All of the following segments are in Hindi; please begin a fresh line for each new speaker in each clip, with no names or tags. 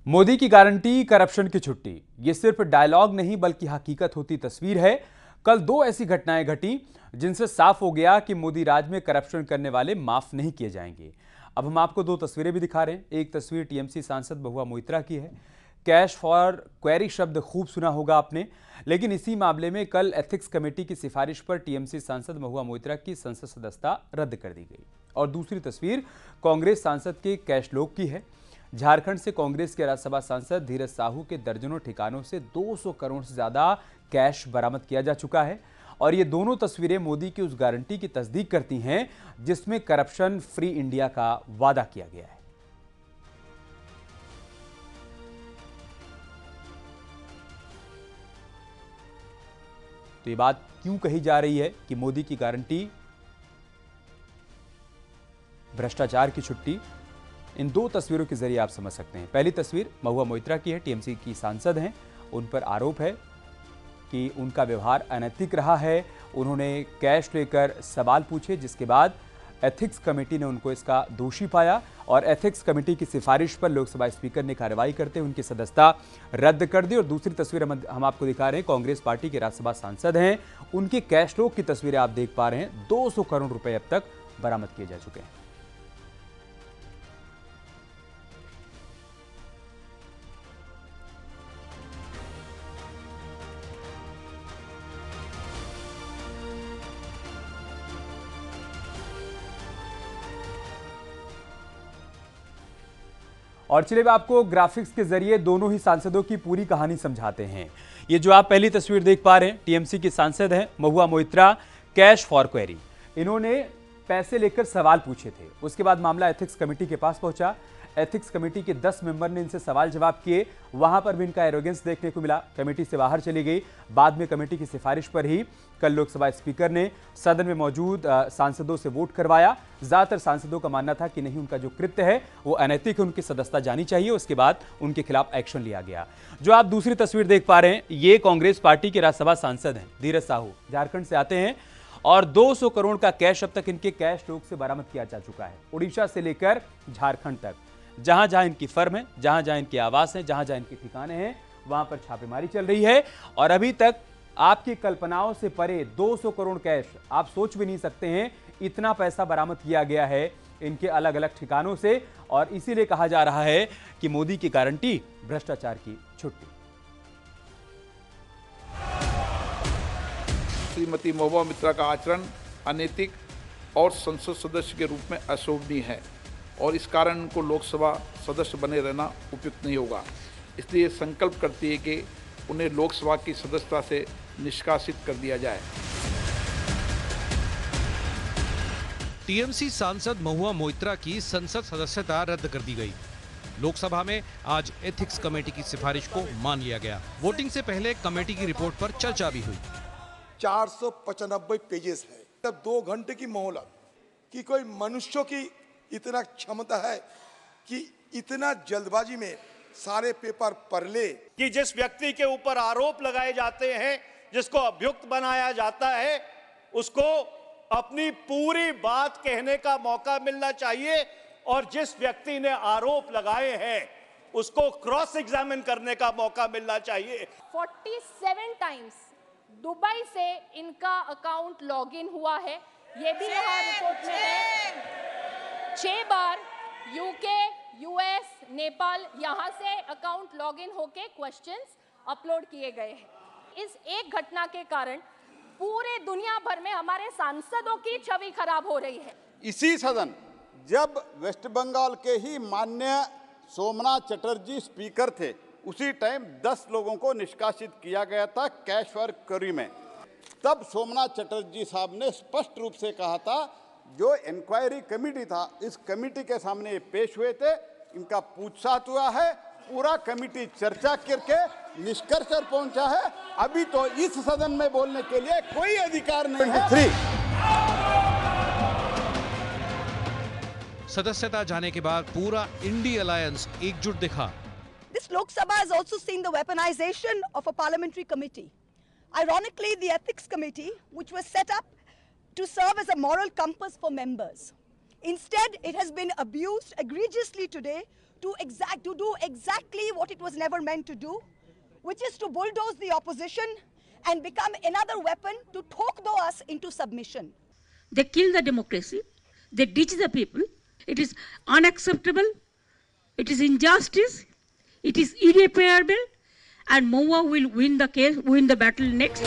मोदी की गारंटी, करप्शन की छुट्टी, ये सिर्फ डायलॉग नहीं बल्कि हकीकत होती तस्वीर है। कल दो ऐसी घटनाएं घटी जिनसे साफ हो गया कि मोदी राज में करप्शन करने वाले माफ नहीं किए जाएंगे। अब हम आपको दो तस्वीरें भी दिखा रहे हैं। एक तस्वीर टीएमसी सांसद महुआ मोइत्रा की है। कैश फॉर क्वेरी शब्द खूब सुना होगा आपने, लेकिन इसी मामले में कल एथिक्स कमेटी की सिफारिश पर टीएमसी सांसद महुआ मोइत्रा की संसद सदस्यता रद्द कर दी गई। और दूसरी तस्वीर कांग्रेस सांसद के कैश लोग की है। झारखंड से कांग्रेस के राज्यसभा सांसद धीरज साहू के दर्जनों ठिकानों से 200 करोड़ से ज्यादा कैश बरामद किया जा चुका है। और ये दोनों तस्वीरें मोदी की उस गारंटी की तस्दीक करती हैं जिसमें करप्शन फ्री इंडिया का वादा किया गया है। तो ये बात क्यों कही जा रही है कि मोदी की गारंटी, भ्रष्टाचार की छुट्टी, इन दो तस्वीरों के जरिए आप समझ सकते हैं। पहली तस्वीर महुआ मोइत्रा की है, टीएमसी की सांसद हैं। उन पर आरोप है कि उनका व्यवहार अनैतिक रहा है। उन्होंने कैश लेकर सवाल पूछे, जिसके बाद एथिक्स कमेटी ने उनको इसका दोषी पाया और एथिक्स कमेटी की सिफारिश पर लोकसभा स्पीकर ने कार्रवाई करते हुए उनकी सदस्यता रद्द कर दी। और दूसरी तस्वीर हम आपको दिखा रहे हैं, कांग्रेस पार्टी के राज्यसभा सांसद हैं, उनके कैश लोग की तस्वीरें आप देख पा रहे हैं। 200 करोड़ रुपए अब तक बरामद किए जा चुके हैं। और चलिए आपको ग्राफिक्स के जरिए दोनों ही सांसदों की पूरी कहानी समझाते हैं। ये जो आप पहली तस्वीर देख पा रहे हैं, टीएमसी की सांसद हैं Mahua Moitra, cash for query. इन्होंने पैसे लेकर सवाल पूछे थे। उसके बाद मामला एथिक्स कमेटी के पास पहुंचा। एथिक्स कमेटी के 10 मेंबर ने इनसे सवाल जवाब किए। वहां पर भी इनका एरोगेंस देखने को मिला। कमेटी से बाहर चली गई। बाद में कमेटी की सिफारिश पर ही कल लोकसभा स्पीकर ने सदन में मौजूद सांसदों से वोट करवाया। ज्यादातर सांसदों का मानना था कि नहीं, उनका जो कृत्य है वो अनैतिक है, उनकी सदस्यता जानी चाहिए। उसके बाद उनके खिलाफ एक्शन लिया गया। जो आप दूसरी तस्वीर देख पा रहे हैं, ये कांग्रेस पार्टी के राज्यसभा सांसद हैं धीरज साहू, झारखंड से आते हैं। और 200 करोड़ का कैश अब तक इनके कैश लोग से बरामद किया जा चुका है, उड़ीसा से लेकर झारखंड तक। जहां जहां इनकी फर्म है, जहां जहां इनके आवास हैं, जहां जहां इनके ठिकाने हैं, वहां पर छापेमारी चल रही है। और अभी तक आपकी कल्पनाओं से परे 200 करोड़ कैश, आप सोच भी नहीं सकते हैं इतना पैसा बरामद किया गया है इनके अलग अलग ठिकानों से। और इसीलिए कहा जा रहा है कि मोदी की गारंटी, भ्रष्टाचार की छुट्टी।
श्रीमती महुआ मोइत्रा का आचरण अनैतिक और संसद सदस्य के रूप में अशोभनीय है और इस कारण उनको लोकसभा सदस्य बने रहना उपयुक्त नहीं होगा। इसलिए संकल्प करती है कि उन्हें लोकसभा की सदस्यता से निष्कासित कर दिया जाए।
टीएमसी सांसद महुआ मोइत्रा की संसद सदस्यता रद्द कर दी गई। लोकसभा में आज एथिक्स कमेटी की सिफारिश को मान लिया गया। वोटिंग से पहले कमेटी की रिपोर्ट पर चर्चा भी हुई।
495 पेजेस है। तब 2 घंटे की मोहलत कि कोई मनुष्यों की इतना क्षमता है कि इतना जल्दबाजी में सारे पेपर पढ़ ले
कि जिस व्यक्ति के ऊपर आरोप लगाए जाते हैं, जिसको अभियुक्त बनाया जाता है, उसको अपनी पूरी बात कहने का मौका मिलना चाहिए और जिस व्यक्ति ने आरोप लगाए हैं उसको क्रॉस एग्जामिन करने का मौका मिलना चाहिए।
47 टाइम्स दुबई से इनका अकाउंट लॉगिन हुआ है, ये भी यहाँ रिपोर्ट में है। 6 बार यूके, यूएस, नेपाल, यहाँ से अकाउंट लॉगिन होके क्वेश्चंस अपलोड किए गए हैं। इस एक घटना के कारण पूरे दुनिया भर में हमारे सांसदों की छवि खराब हो रही है।
इसी सदन जब वेस्ट बंगाल के ही माननीय सोमनाथ चटर्जी स्पीकर थे, उसी टाइम 10 लोगों को निष्कासित किया गया था कैश फॉर क्वेरी में। तब सोमनाथ चटर्जी साहब ने स्पष्ट रूप से कहा था, जो इंक्वायरी कमेटी था, इस कमेटी के सामने ये पेश हुए थे, इनका पूछताछ हुआ है, पूरा कमेटी चर्चा करके निष्कर्ष पर पहुंचा है। अभी तो इस सदन में बोलने के लिए कोई अधिकार नहीं है।
सदस्यता जाने के बाद पूरा इंडी अलायंस एकजुट दिखा।
This Lok Sabha has also seen the weaponization of a parliamentary committee. Ironically, the Ethics Committee, which was set up to serve as a moral compass for members. Instead, it has been abused egregiously today do exactly what it was never meant to do, which is to bulldoze the opposition and become another weapon to talk us into submission.
They kill the democracy. They ditch the people. It is unacceptable. It is injustice. It is irreparable. And Mahua will win the battle next.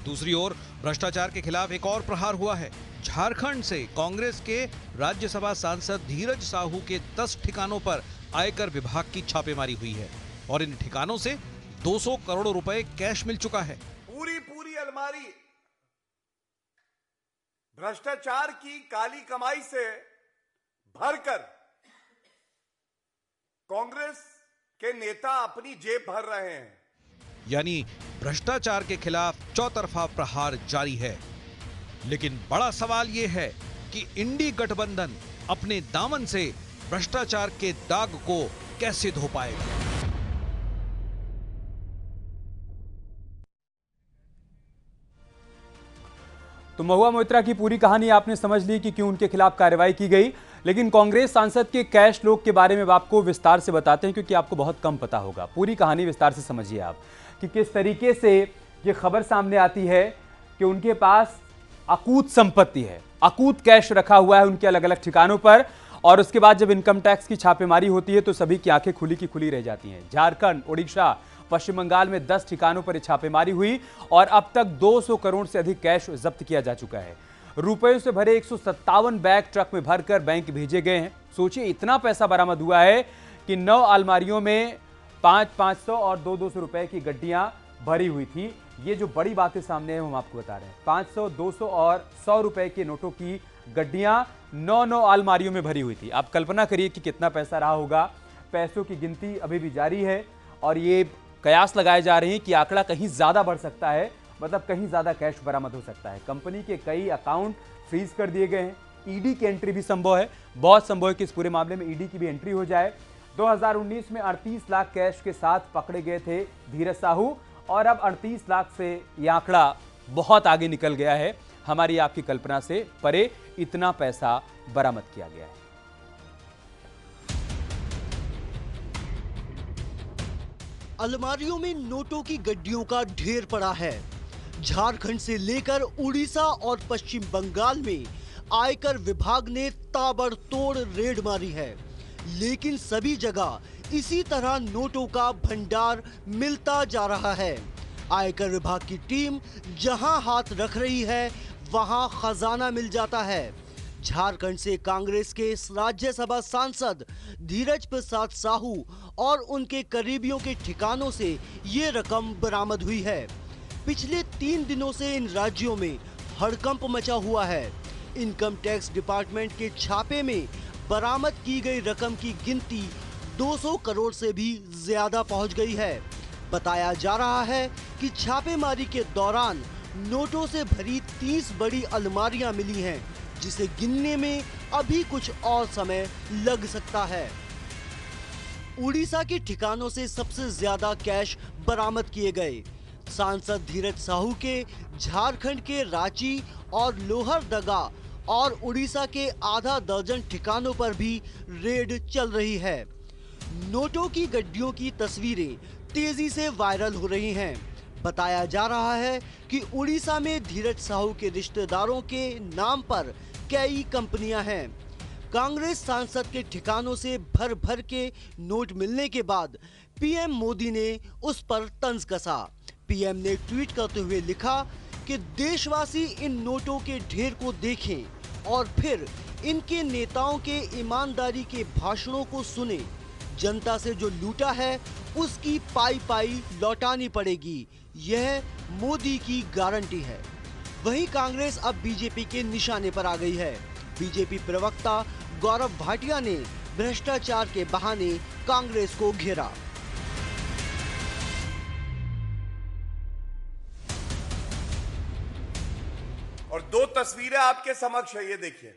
दूसरी ओर भ्रष्टाचार के खिलाफ एक और प्रहार हुआ है। झारखंड से कांग्रेस के राज्यसभा सांसद धीरज साहू के 10 ठिकानों पर आयकर विभाग की छापेमारी हुई है और इन ठिकानों से 200 करोड़ रुपए कैश मिल चुका है।
पूरी अलमारी भ्रष्टाचार की काली कमाई से भरकर कांग्रेस के नेता अपनी जेब भर रहे हैं।
यानी भ्रष्टाचार के खिलाफ चौतरफा प्रहार जारी है। लेकिन बड़ा सवाल यह है कि इंडी गठबंधन अपने दामन से भ्रष्टाचार के दाग को कैसे धो पाएगा।
तो महुआ मोइत्रा की पूरी कहानी आपने समझ ली कि क्यों उनके खिलाफ कार्रवाई की गई, लेकिन कांग्रेस सांसद के कैश लोग के बारे में आपको विस्तार से बताते हैं क्योंकि आपको बहुत कम पता होगा। पूरी कहानी विस्तार से समझिए आप कि किस तरीके से ये खबर सामने आती है कि उनके पास अकूत संपत्ति है, अकूत कैश रखा हुआ है उनके अलग अलग ठिकानों पर। और उसके बाद जब इनकम टैक्स की छापेमारी होती है तो सभी की आंखें खुली की खुली रह जाती हैं। झारखंड, उड़ीसा, पश्चिम बंगाल में 10 ठिकानों पर छापेमारी हुई और अब तक 200 करोड़ से अधिक कैश जब्त किया जा चुका है। रुपयों से भरे 157 बैग ट्रक में भरकर बैंक भेजे गए हैं। सोचिए इतना पैसा बरामद हुआ है कि 9 अलमारियों में 500 और 200 रुपए की गड्डियां भरी हुई थी। ये जो बड़ी बातें सामने हैं हम आपको बता रहे हैं। 500, 200 और 100 रुपए के नोटों की गड्डियां 9 अलमारियों में भरी हुई थी। आप कल्पना करिए कि कितना पैसा रहा होगा। पैसों की गिनती अभी भी जारी है और ये कयास लगाए जा रहे हैं कि आंकड़ा कहीं ज्यादा बढ़ सकता है, मतलब कहीं ज्यादा कैश बरामद हो सकता है। कंपनी के कई अकाउंट फ्रीज कर दिए गए हैं। ईडी की एंट्री भी संभव है, बहुत संभव है कि इस पूरे मामले में ईडी की भी एंट्री हो जाए। 2019 में 38 लाख कैश के साथ पकड़े गए थे धीरज साहू और अब 38 लाख से यह आंकड़ा बहुत आगे निकल गया है। हमारी आपकी कल्पना से परे इतना पैसा बरामद किया गया है।
अलमारियों में नोटों की गड्डियों का ढेर पड़ा है। झारखंड से लेकर उड़ीसा और पश्चिम बंगाल में आयकर विभाग ने ताबड़तोड़ रेड मारी है, लेकिन सभी जगह इसी तरह नोटों का भंडार मिलता जा रहा है। आयकर विभाग की टीम जहां हाथ रख रही है वहां खजाना मिल जाता है। झारखंड से कांग्रेस के राज्यसभा सांसद धीरज प्रसाद साहू और उनके करीबियों के ठिकानों से ये रकम बरामद हुई है। पिछले 3 दिनों से इन राज्यों में हड़कंप मचा हुआ है। इनकम टैक्स डिपार्टमेंट के छापे में बरामद की गई रकम की गिनती 200 करोड़ से भी ज्यादा पहुंच गई है। बताया जा रहा है कि छापेमारी के दौरान नोटों से भरी 30 बड़ी अलमारियां मिली हैं, जिसे गिनने में अभी कुछ और समय लग सकता है। उड़ीसा के ठिकानों से सबसे ज्यादा कैश बरामद किए गए। सांसद धीरज साहू के झारखंड के रांची और लोहरदगा और उड़ीसा के आधा दर्जन ठिकानों पर भी रेड चल रही है। नोटों की गड्डियों की तस्वीरें तेजी से वायरल हो रही हैं। बताया जा रहा है कि उड़ीसा में धीरज साहू के रिश्तेदारों के नाम पर कई कंपनियां हैं। कांग्रेस सांसद के ठिकानों से भर भर के नोट मिलने के बाद पीएम मोदी ने उस पर तंज कसा। पीएम ने ट्वीट करते हुए लिखा कि देशवासी इन नोटों के ढेर को देखें और फिर इनके नेताओं के ईमानदारी के भाषणों को सुने। जनता से जो लूटा है उसकी पाई पाई लौटानी पड़ेगी, यह मोदी की गारंटी है। वहीं कांग्रेस अब बीजेपी के निशाने पर आ गई है। बीजेपी प्रवक्ता गौरव भाटिया ने भ्रष्टाचार के बहाने कांग्रेस को घेरा।
और 2 तस्वीरें आपके समक्ष है, ये देखिए।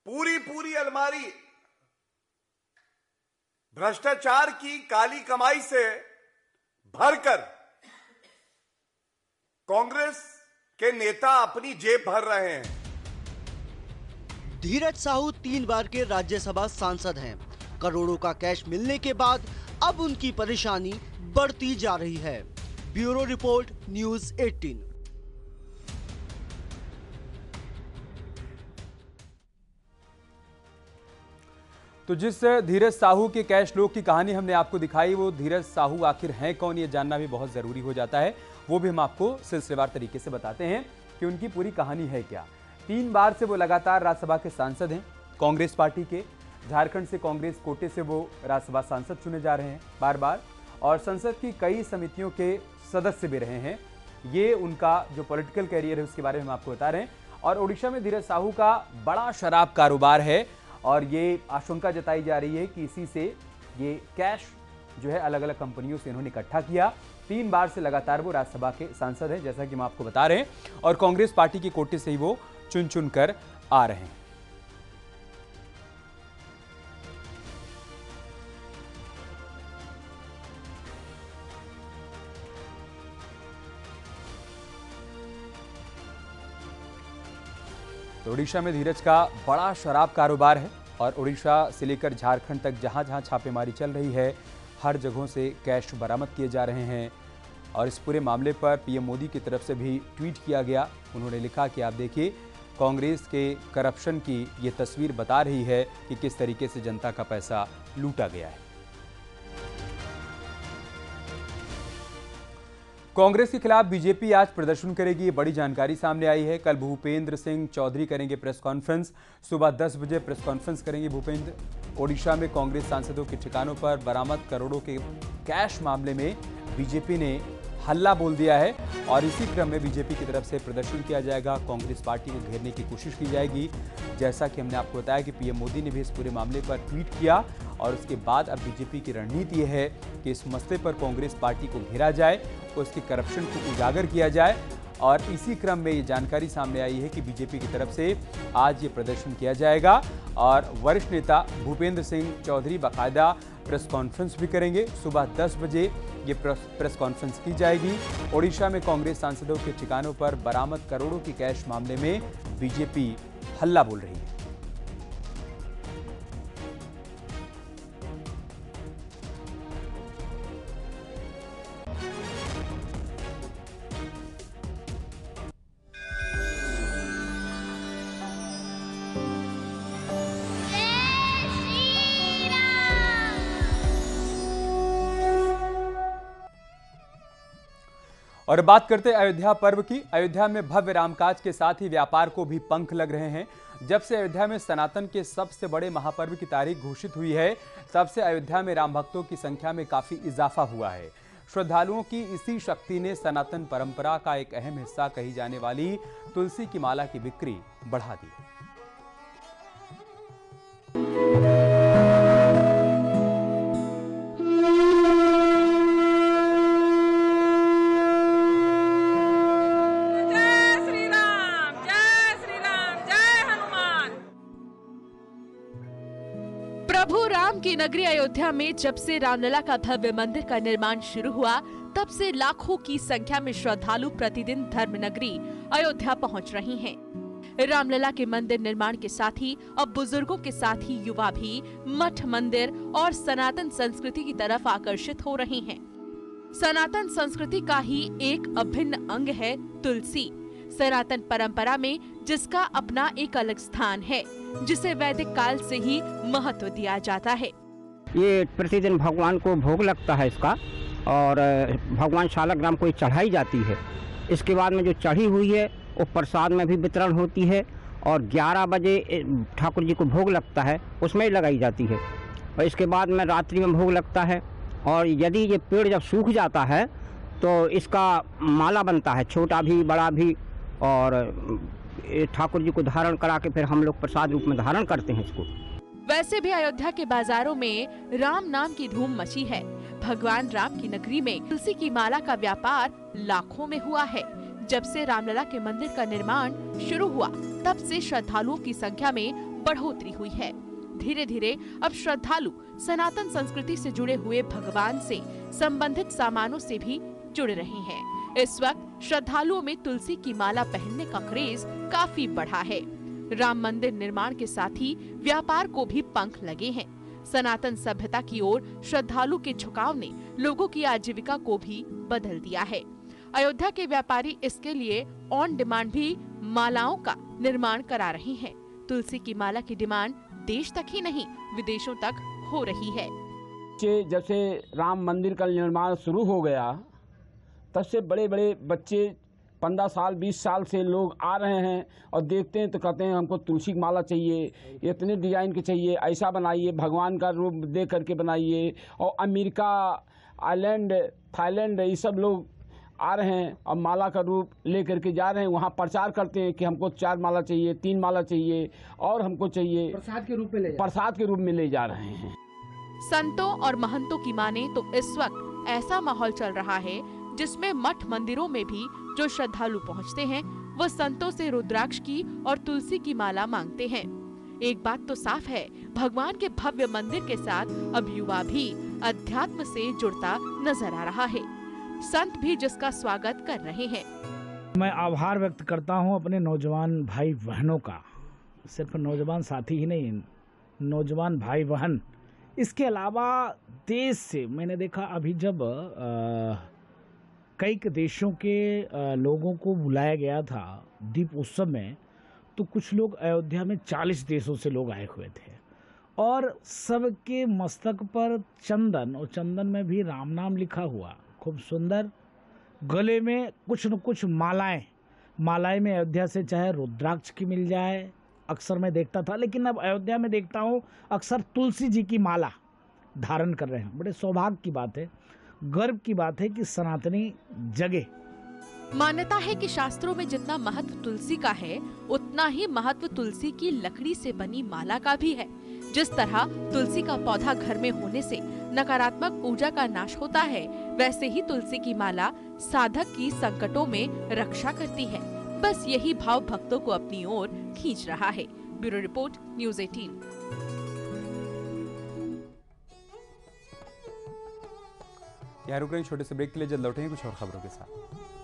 पूरी अलमारी भ्रष्टाचार की काली कमाई से भरकर कांग्रेस के नेता अपनी जेब भर रहे हैं।
धीरज साहू 3 बार के राज्यसभा सांसद हैं। करोड़ों का कैश मिलने के बाद अब उनकी परेशानी बढ़ती जा रही है। Bureau report, news 18।
तो जिस धीरज साहू के कैश लोग की कहानी हमने आपको दिखाई, वो धीरज साहू आखिर हैं कौन, ये जानना भी बहुत जरूरी हो जाता है। वो भी हम आपको सिलसिलेवार तरीके से बताते हैं कि उनकी पूरी कहानी है क्या। 3 बार से वो लगातार राज्यसभा के सांसद हैं कांग्रेस पार्टी के। झारखंड से कांग्रेस कोटे से वो राज्यसभा सांसद चुने जा रहे हैं बार बार, और संसद की कई समितियों के सदस्य भी रहे हैं। ये उनका जो पॉलिटिकल कैरियर है उसके बारे में हम आपको बता रहे हैं। और ओडिशा में धीरज साहू का बड़ा शराब कारोबार है, और ये आशंका जताई जा रही है कि इसी से ये कैश जो है अलग अलग कंपनियों से इन्होंने इकट्ठा किया। 3 बार से लगातार वो राज्यसभा के सांसद हैं, जैसा कि हम आपको बता रहे हैं, और कांग्रेस पार्टी के कोटे से ही वो चुन चुन कर आ रहे हैं। तो ओडिशा में धीरज का बड़ा शराब कारोबार है, और ओडिशा से लेकर झारखंड तक जहां जहां छापेमारी चल रही है, हर जगहों से कैश बरामद किए जा रहे हैं। और इस पूरे मामले पर पीएम मोदी की तरफ से भी ट्वीट किया गया। उन्होंने लिखा कि आप देखिए, कांग्रेस के करप्शन की ये तस्वीर बता रही है कि किस तरीके से जनता का पैसा लूटा गया है। कांग्रेस के खिलाफ बीजेपी आज प्रदर्शन करेगी, ये बड़ी जानकारी सामने आई है। कल भूपेंद्र सिंह चौधरी करेंगे प्रेस कॉन्फ्रेंस, सुबह 10 बजे प्रेस कॉन्फ्रेंस करेंगे भूपेंद्र। ओडिशा में कांग्रेस सांसदों के ठिकानों पर बरामद करोड़ों के कैश मामले में बीजेपी ने हल्ला बोल दिया है, और इसी क्रम में बीजेपी की तरफ से प्रदर्शन किया जाएगा। कांग्रेस पार्टी को घेरने की कोशिश की जाएगी। जैसा कि हमने आपको बताया कि पीएम मोदी ने भी इस पूरे मामले पर ट्वीट किया, और उसके बाद अब बीजेपी की रणनीति यह है कि इस मसले पर कांग्रेस पार्टी को घेरा जाए, उसके करप्शन को उजागर किया जाए। और इसी क्रम में ये जानकारी सामने आई है कि बीजेपी की तरफ से आज ये प्रदर्शन किया जाएगा, और वरिष्ठ नेता भूपेंद्र सिंह चौधरी बाकायदा प्रेस कॉन्फ्रेंस भी करेंगे। सुबह 10 बजे ये प्रेस कॉन्फ्रेंस की जाएगी। ओडिशा में कांग्रेस सांसदों के ठिकानों पर बरामद करोड़ों की कैश मामले में बीजेपी हल्ला बोल रही है। और बात करते हैं अयोध्या पर्व की। अयोध्या में भव्य रामकाज के साथ ही व्यापार को भी पंख लग रहे हैं। जब से अयोध्या में सनातन के सबसे बड़े महापर्व की तारीख घोषित हुई है, तब से अयोध्या में राम भक्तों की संख्या में काफी इजाफा हुआ है। श्रद्धालुओं की इसी शक्ति ने सनातन परंपरा का एक अहम हिस्सा कही जाने वाली तुलसी की माला की बिक्री बढ़ा दी।
प्रभु राम की नगरी अयोध्या में जब से रामलला का भव्य मंदिर का निर्माण शुरू हुआ, तब से लाखों की संख्या में श्रद्धालु प्रतिदिन धर्म नगरी अयोध्या पहुंच रही हैं। रामलला के मंदिर निर्माण के साथ ही अब बुजुर्गों के साथ ही युवा भी मठ, मंदिर और सनातन संस्कृति की तरफ आकर्षित हो रहे हैं। सनातन संस्कृति का ही एक अभिन्न अंग है तुलसी। सनातन परंपरा में जिसका अपना एक अलग स्थान है, जिसे वैदिक काल से ही महत्व दिया जाता है।
ये प्रतिदिन भगवान को भोग लगता है इसका, और भगवान शालग्राम को चढ़ाई जाती है। इसके बाद में जो चढ़ी हुई है वो प्रसाद में भी वितरण होती है, और 11 बजे ठाकुर जी को भोग लगता है, उसमें ही लगाई जाती है। और इसके बाद में रात्रि में भोग लगता है, और यदि ये पेड़ जब सूख जाता है तो इसका माला बनता है, छोटा भी बड़ा भी, और ठाकुर जी को धारण करा के फिर हम लोग प्रसाद रूप में धारण करते हैं इसको।
वैसे भी अयोध्या के बाजारों में राम नाम की धूम मची है। भगवान राम की नगरी में तुलसी की माला का व्यापार लाखों में हुआ है। जब से रामलला के मंदिर का निर्माण शुरू हुआ, तब से श्रद्धालुओं की संख्या में बढ़ोतरी हुई है। धीरे धीरे अब श्रद्धालु सनातन संस्कृति से जुड़े हुए भगवान से संबंधित सामानों से भी जुड़ रहे हैं। इस वक्त श्रद्धालुओं में तुलसी की माला पहनने का क्रेज काफी बढ़ा है। राम मंदिर निर्माण के साथ ही व्यापार को भी पंख लगे हैं। सनातन सभ्यता की ओर श्रद्धालु के झुकाव ने लोगों की आजीविका को भी बदल दिया है। अयोध्या के व्यापारी इसके लिए ऑन डिमांड भी मालाओं का निर्माण करा रहे हैं। तुलसी की माला की डिमांड देश तक ही नहीं, विदेशों तक हो रही है।
जब से राम मंदिर का निर्माण शुरू हो गया तब से बड़े बड़े बच्चे 15 साल 20 साल से लोग आ रहे हैं और देखते हैं तो कहते हैं हमको तुलसी की माला चाहिए, इतने डिजाइन के चाहिए, ऐसा बनाइए, भगवान का रूप दे करके बनाइए। और अमेरिका, आइलैंड, थाईलैंड ये सब लोग आ रहे हैं और माला का रूप ले करके जा रहे हैं, वहाँ प्रचार करते हैं कि हमको 4 माला चाहिए, 3 माला चाहिए और हमको चाहिए, प्रसाद के रूप में ले जा रहे हैं।
संतों और महंतों की माने तो इस वक्त ऐसा माहौल चल रहा है जिसमें मठ मंदिरों में भी जो श्रद्धालु पहुंचते हैं वो संतों से रुद्राक्ष की और तुलसी की माला मांगते हैं। एक बात तो साफ है, भगवान के भव्य मंदिर के साथ अब युवा भी अध्यात्म से जुड़ता नजर आ रहा है। संत भी जिसका स्वागत कर रहे हैं।
मैं आभार व्यक्त करता हूं अपने नौजवान भाई बहनों का, सिर्फ नौजवान साथी ही नहीं, नौजवान भाई बहन। इसके अलावा देश से मैंने देखा अभी जब कई देशों के लोगों को बुलाया गया था दीप उत्सव में, तो कुछ लोग अयोध्या में 40 देशों से लोग आए हुए थे और सबके मस्तक पर चंदन, और चंदन में भी राम नाम लिखा हुआ, खूब सुंदर। गले में कुछ न कुछ मालाएं में अयोध्या से चाहे रुद्राक्ष की मिल जाए, अक्सर मैं देखता था, लेकिन अब अयोध्या में देखता हूँ अक्सर तुलसी जी की माला धारण कर रहे हैं। बड़े सौभाग्य की बात है, गर्व की बात है कि सनातनी जगे।
मान्यता है कि शास्त्रों में जितना महत्व तुलसी का है उतना ही महत्व तुलसी की लकड़ी से बनी माला का भी है। जिस तरह तुलसी का पौधा घर में होने से नकारात्मक ऊर्जा का नाश होता है, वैसे ही तुलसी की माला साधक की संकटों में रक्षा करती है। बस यही भाव भक्तों को अपनी ओर खींच रहा है। Bureau report, news 18।
यहाँ रुक रहे हैं छोटे से ब्रेक के लिए, जल्द लौटेंगे कुछ और खबरों के साथ।